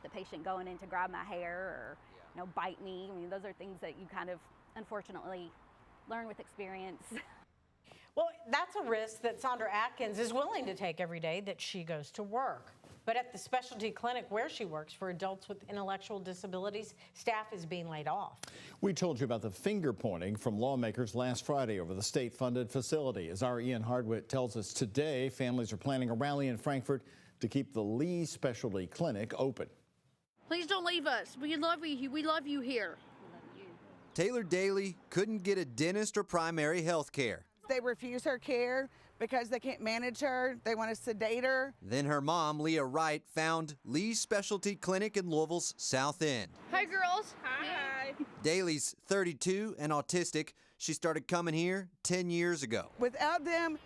the patient going in to grab my hair or, bite me. I mean, those are things that you kind of, unfortunately, learn with experience. Well, that's a risk that Sandra Atkins is willing to take every day that she goes to work. But at the specialty clinic where she works for adults with intellectual disabilities, staff is being laid off. We told you about the finger pointing from lawmakers last Friday over the state-funded facility. As our Ian Hardwitt tells us today, families are planning a rally in Frankfort to keep the Lee Specialty Clinic open. Please don't leave us. We love you. We love you here. Taylor Daly couldn't get a dentist or primary health care. They refuse her care because they can't manage her. They want to sedate her. Then her mom, Leah Wright, found Lee's Specialty Clinic in Louisville's South End. Hi, girls. Hi. Daly's 32 and autistic. She started coming here 10 years ago. Without them,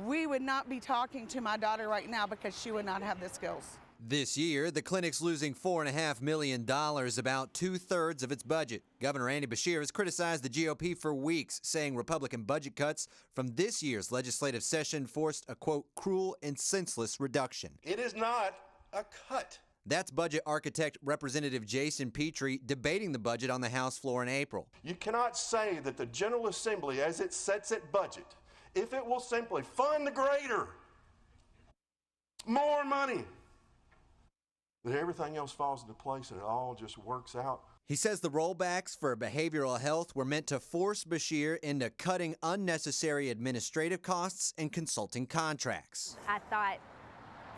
we would not be talking to my daughter right now because she would not have the skills. This year, the clinic's losing $4.5 million, about 2/3 of its budget. Governor Andy Beshear has criticized the GOP for weeks, saying Republican budget cuts from this year's legislative session forced a, quote, cruel and senseless reduction. It is not a cut. That's budget architect Representative Jason Petrie debating the budget on the House floor in April. You cannot say that the General Assembly, as it sets its budget, if it will simply fund the greater, more money, that everything else falls into place and it all just works out. He says the rollbacks for behavioral health were meant to force Beshear into cutting unnecessary administrative costs and consulting contracts. I thought,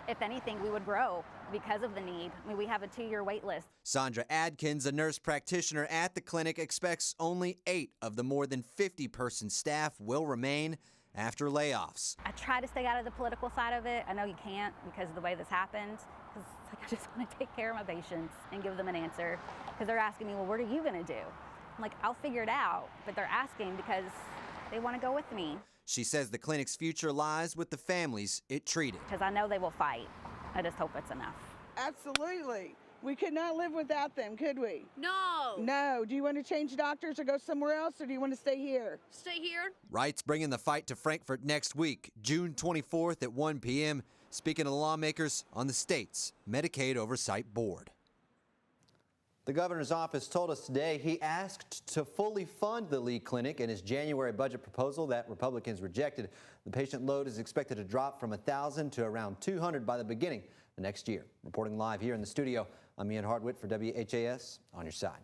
if anything, we would grow because of the need. I mean, we have a 2-year wait list. Sandra Adkins, a nurse practitioner at the clinic, expects only 8 of the more than 50-person staff will remain after layoffs. I try to stay out of the political side of it. I know you can't because of the way this happened. Because I just want to take care of my patients and give them an answer. Because they're asking me, well, what are you going to do? I'm like, I'll figure it out. But they're asking because they want to go with me. She says the clinic's future lies with the families it treated. Because I know they will fight. I just hope it's enough. Absolutely. We could not live without them, could we? No. No. Do you want to change doctors or go somewhere else, or do you want to stay here? Stay here. Wright's bringing the fight to Frankfort next week, June 24th at 1 p.m., speaking to the lawmakers on the state's Medicaid Oversight Board. The governor's office told us today he asked to fully fund the Lee Clinic in his January budget proposal that Republicans rejected. The patient load is expected to drop from 1,000 to around 200 by the beginning of next year. Reporting live here in the studio, I'm Ian Hardwitt for WHAS on your side.